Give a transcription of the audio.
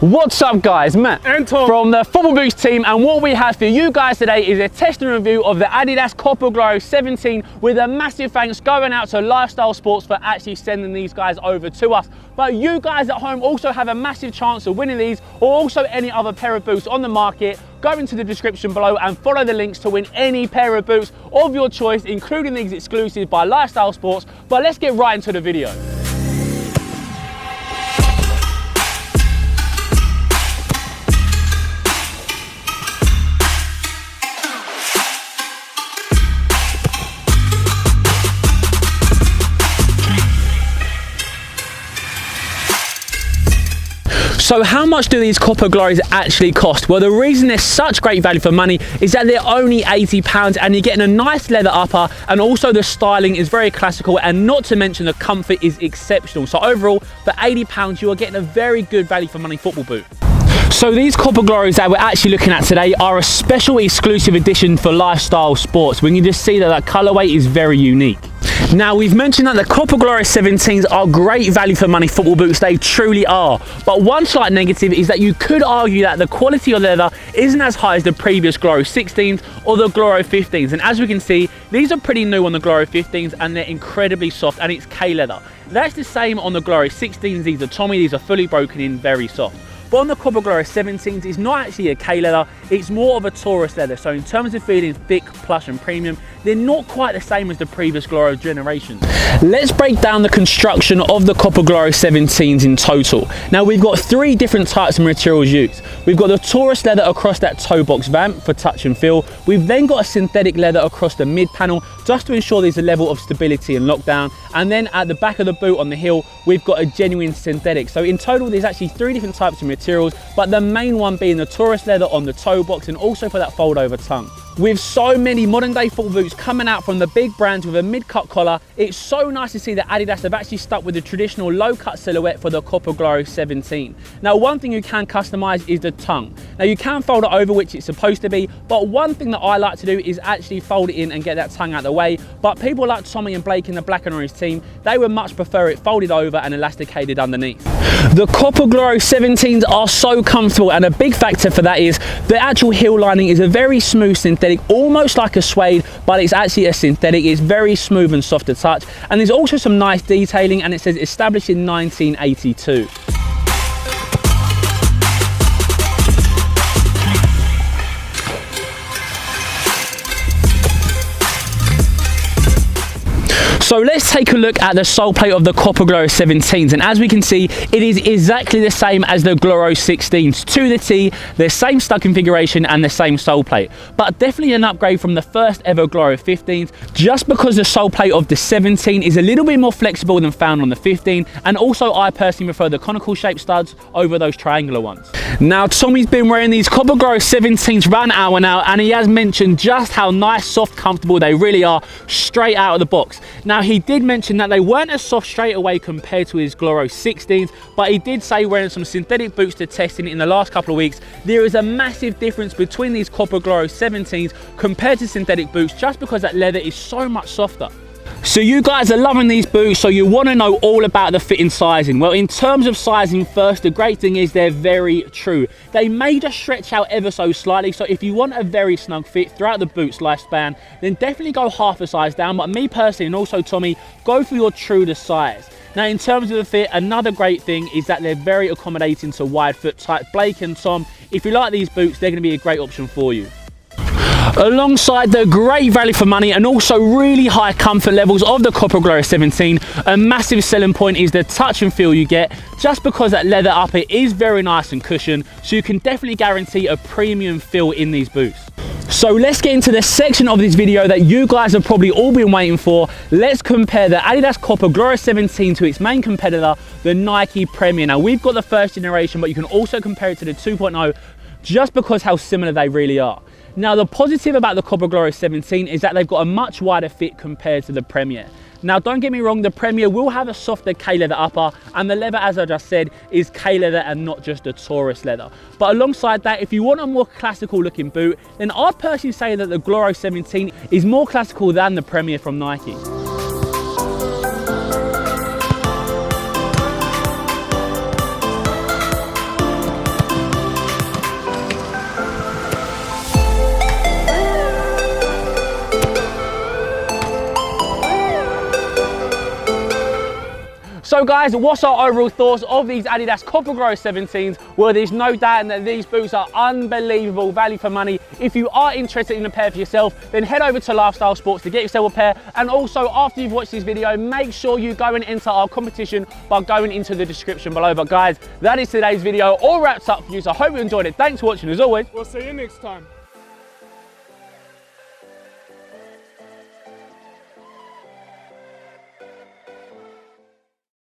What's up guys, Matt and Tom from the Football Boots team, and what we have for you guys today is a test and review of the Adidas Copa Gloro 17 with a massive thanks going out to Lifestyle Sports for actually sending these guys over to us. But you guys at home also have a massive chance of winning these or also any other pair of boots on the market. Go into the description below and follow the links to win any pair of boots of your choice, including these exclusives by Lifestyle Sports. But let's get right into the video. So how much do these Copa Gloros actually cost? Well, the reason they're such great value for money is that they're only £80 and you're getting a nice leather upper, and also the styling is very classical, and not to mention the comfort is exceptional. So overall, for £80, you are getting a very good value for money football boot. So these Copa Gloros that we're actually looking at today are a special exclusive edition for Lifestyle Sports. We can just see that that colourway is very unique. Now, we've mentioned that the Copa Gloro 17s are great value for money football boots. They truly are. But one slight negative is that you could argue that the quality of leather isn't as high as the previous Gloro 16s or the Gloro 15s. And as we can see, these are pretty new on the Gloro 15s and they're incredibly soft, and it's K leather. That's the same on the Gloro 16s. These are Tommy, these are fully broken in, very soft. But on the Copa Gloro 17s, it's not actually a K leather, it's more of a Taurus leather. So in terms of feeling thick, plush and premium, they're not quite the same as the previous Gloro generation. Let's break down the construction of the Copa Gloro 17s in total. Now, we've got three different types of materials used. We've got the Taurus leather across that toe box vamp for touch and feel. We've then got a synthetic leather across the mid panel just to ensure there's a level of stability and lockdown. And then at the back of the boot on the heel, we've got a genuine synthetic. So in total, there's actually three different types of materials, but the main one being the Taurus leather on the toe box and also for that fold over tongue. With so many modern day football boots coming out from the big brands with a mid-cut collar, it's so nice to see that Adidas have actually stuck with the traditional low-cut silhouette for the Copa Gloro 17. Now, one thing you can customize is the tongue. Now, you can fold it over, which it's supposed to be, but one thing that I like to do is actually fold it in and get that tongue out of the way. But people like Tommy and Blake in the black and orange team, they would much prefer it folded over and elasticated underneath. The Copa Gloro 17s are so comfortable, and a big factor for that is the actual heel lining is a very smooth synthetic, almost like a suede, but it's actually a synthetic. It's very smooth and soft to touch, and there's also some nice detailing, and it says established in 1982. So let's take a look at the sole plate of the Copa Gloro 17s, and as we can see, it is exactly the same as the Gloro 16s to the T, the same stud configuration and the same sole plate, but definitely an upgrade from the first ever Gloro 15s, just because the sole plate of the 17 is a little bit more flexible than found on the 15, and also I personally prefer the conical shaped studs over those triangular ones. Now, Tommy's been wearing these Copa Gloro 17s for about an hour now, and he has mentioned just how nice, soft, comfortable they really are straight out of the box. Now, he did mention that they weren't as soft straight away compared to his Gloro 16s, but he did say, wearing some synthetic boots to testing it in the last couple of weeks, there is a massive difference between these Copa Gloro 17s compared to synthetic boots, just because that leather is so much softer. So you guys are loving these boots, so you want to know all about the fit and sizing. Well, in terms of sizing first, the great thing is they're very true. They may just stretch out ever so slightly, so if you want a very snug fit throughout the boot's lifespan, then definitely go half a size down. But me personally, and also Tommy, go for your true to size. Now, in terms of the fit, another great thing is that they're very accommodating to wide foot type Blake and Tom. If you like these boots, they're going to be a great option for you. Alongside the great value for money and also really high comfort levels of the Copa Gloro 17, a massive selling point is the touch and feel you get, just because that leather upper is very nice and cushioned, so you can definitely guarantee a premium feel in these boots. So let's get into the section of this video that you guys have probably all been waiting for. Let's compare the Adidas Copa Gloro 17 to its main competitor, the Nike Premier. Now, we've got the first generation, but you can also compare it to the 2.0 just because how similar they really are. Now, the positive about the Copa Gloro 17 is that they've got a much wider fit compared to the Premier. Now, don't get me wrong, the Premier will have a softer K leather upper, and the leather, as I just said, is K leather and not just a Taurus leather. But alongside that, if you want a more classical looking boot, then I'd personally say that the Gloro 17 is more classical than the Premier from Nike. So guys, what's our overall thoughts of these Adidas Copa Gloro 17s? Well, there's no doubt that these boots are unbelievable value for money. If you are interested in a pair for yourself, then head over to Lifestyle Sports to get yourself a pair. And also, after you've watched this video, make sure you go and enter our competition by going into the description below. But guys, that is today's video all wrapped up for you. So I hope you enjoyed it. Thanks for watching as always. We'll see you next time.